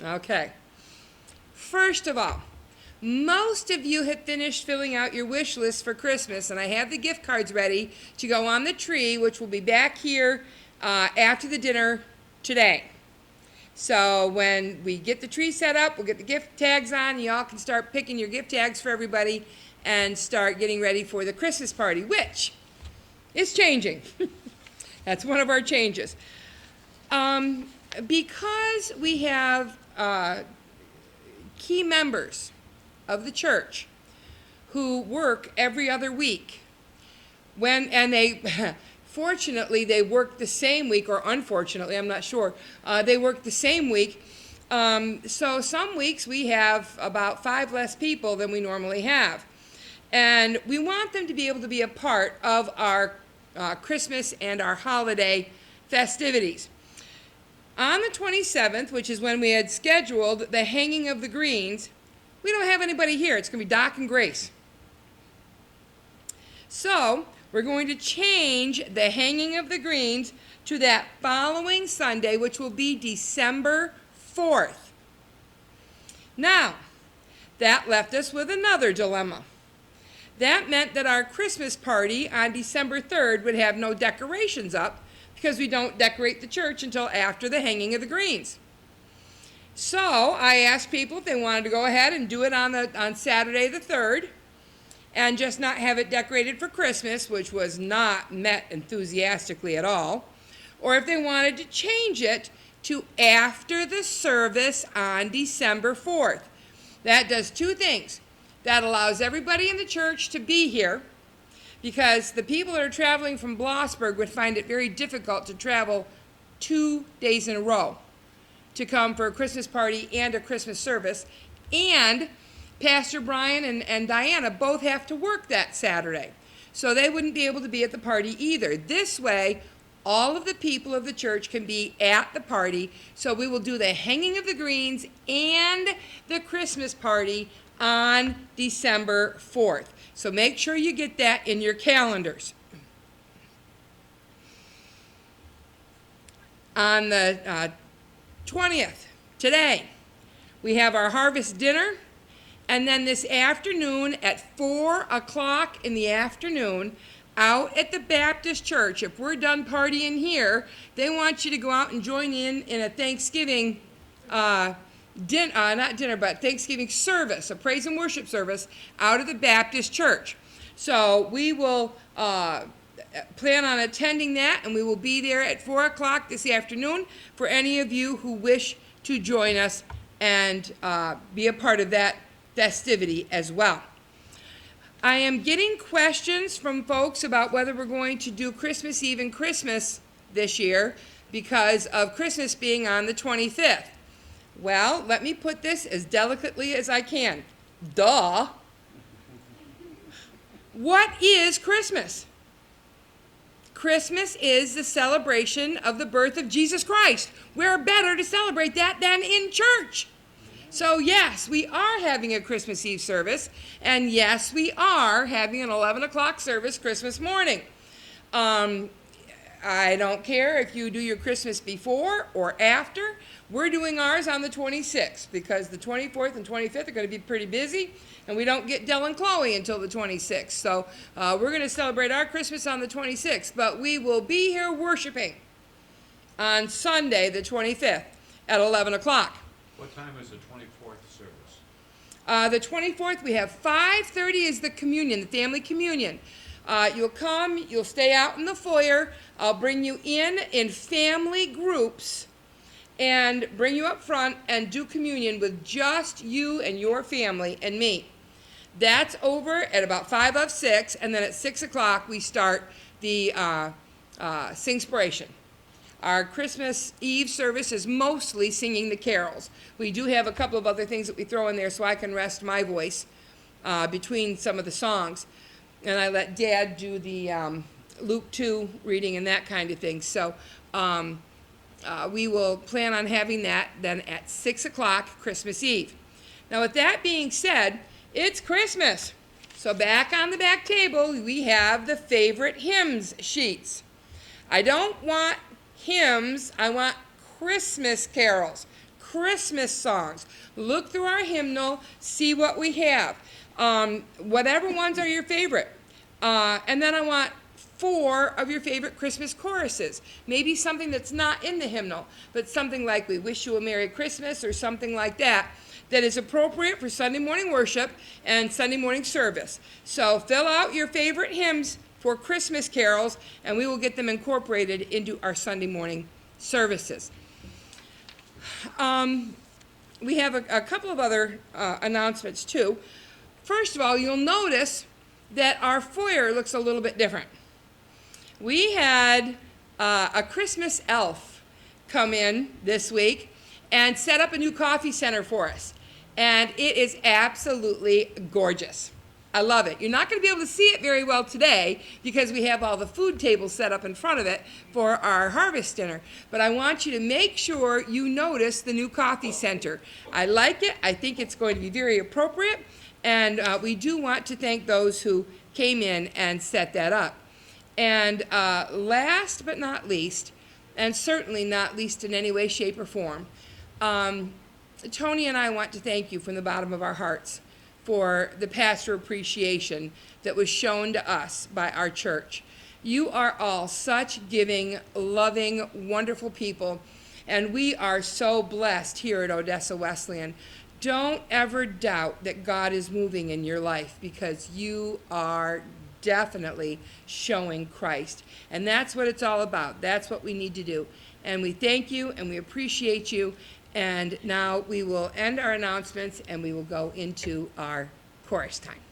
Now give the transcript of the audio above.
Okay. First of all, most of you have finished filling out your wish list for Christmas, and I have the gift cards ready to go on the tree, which will be back here after the dinner today. So when we get the tree set up, we'll get the gift tags on. Y'all can start picking your gift tags for everybody and start getting ready for the Christmas party, which is changing. That's one of our changes. Because we have key members of the church who work every other week, and they fortunately they work the same week, or unfortunately, I'm not sure, they work the same week. So some weeks we have about 5 less people than we normally have, and we want them to be able to be a part of our Christmas and our holiday festivities. On the 27th, which is when we had scheduled the hanging of the greens, we don't have anybody here. It's going to be Doc and Grace. So we're going to change the hanging of the greens to that following Sunday, which will be December 4th. Now, that left us with another dilemma. That meant that our Christmas party on December 3rd would have no decorations up, because we don't decorate the church until after the hanging of the greens. So I asked people if they wanted to go ahead and do it on Saturday the 3rd and just not have it decorated for Christmas, which was not met enthusiastically at all, or if they wanted to change it to after the service on December 4th. That does 2 things. That allows everybody in the church to be here, because the people that are traveling from Blossburg would find it very difficult to travel 2 days in a row to come for a Christmas party and a Christmas service. And Pastor Brian and Diana both have to work that Saturday, so they wouldn't be able to be at the party either. This way, all of the people of the church can be at the party, so we will do the hanging of the greens and the Christmas party on December 4th. So make sure you get that in your calendars. On the 20th, today, we have our harvest dinner, and then this afternoon at 4 o'clock in the afternoon, out at the Baptist church, if we're done partying here, they want you to go out and join in a Thanksgiving Thanksgiving service, a praise and worship service out of the Baptist church. So we will plan on attending that, and we will be there at 4 o'clock this afternoon for any of you who wish to join us and be a part of that festivity as well. I am getting questions from folks about whether we're going to do Christmas Eve and Christmas this year because of Christmas being on the 25th. Well, let me put this as delicately as I can. Duh. What is Christmas? Christmas is the celebration of the birth of Jesus Christ. Where better to celebrate that than in church? So yes, we are having a Christmas Eve service, and yes, we are having an 11 o'clock service Christmas morning. I don't care if you do your Christmas before or after. We're doing ours on the 26th because the 24th and 25th are going to be pretty busy, and we don't get Del and Chloe until the 26th. So we're going to celebrate our Christmas on the 26th, but we will be here worshiping on Sunday the 25th at 11 o'clock. What time is the 24th service? The 24th, we have 5:30 is the communion, the family communion. You'll come, you'll stay out in the foyer. I'll bring you in family groups and bring you up front and do communion with just you and your family and me. That's over at about 5:06, and then at 6 o'clock we start the Singspiration. Our Christmas Eve service is mostly singing the carols. We do have a couple of other things that we throw in there so I can rest my voice between some of the songs. And I let Dad do the Luke 2 reading and that kind of thing. So we will plan on having that then at 6 o'clock Christmas Eve. Now with that being said, it's Christmas. So back on the back table, we have the favorite hymns sheets. I don't want hymns, I want Christmas carols. Christmas songs. Look through our hymnal, see what we have. Whatever ones are your favorite. And then I want 4 of your favorite Christmas choruses. Maybe something that's not in the hymnal, but something like We Wish You a Merry Christmas or something like that, that is appropriate for Sunday morning worship and Sunday morning service. So fill out your favorite hymns for Christmas carols, and we will get them incorporated into our Sunday morning services. We have a couple of other announcements too. First of all, you'll notice that our foyer looks a little bit different. We had a Christmas elf come in this week and set up a new coffee center for us. And it is absolutely gorgeous. I love it. You're not going to be able to see it very well today because we have all the food tables set up in front of it for our harvest dinner. But I want you to make sure you notice the new coffee center. I like it. I think it's going to be very appropriate. And we do want to thank those who came in and set that up. And last but not least, and certainly not least in any way, shape, or form, Tony and I want to thank you from the bottom of our hearts for the pastor appreciation that was shown to us by our church. You are all such giving, loving, wonderful people, and we are so blessed here at Odessa Wesleyan. Don't ever doubt that God is moving in your life, because you are definitely showing Christ. And that's what it's all about. That's what we need to do. And we thank you and we appreciate you. And now we will end our announcements and we will go into our chorus time.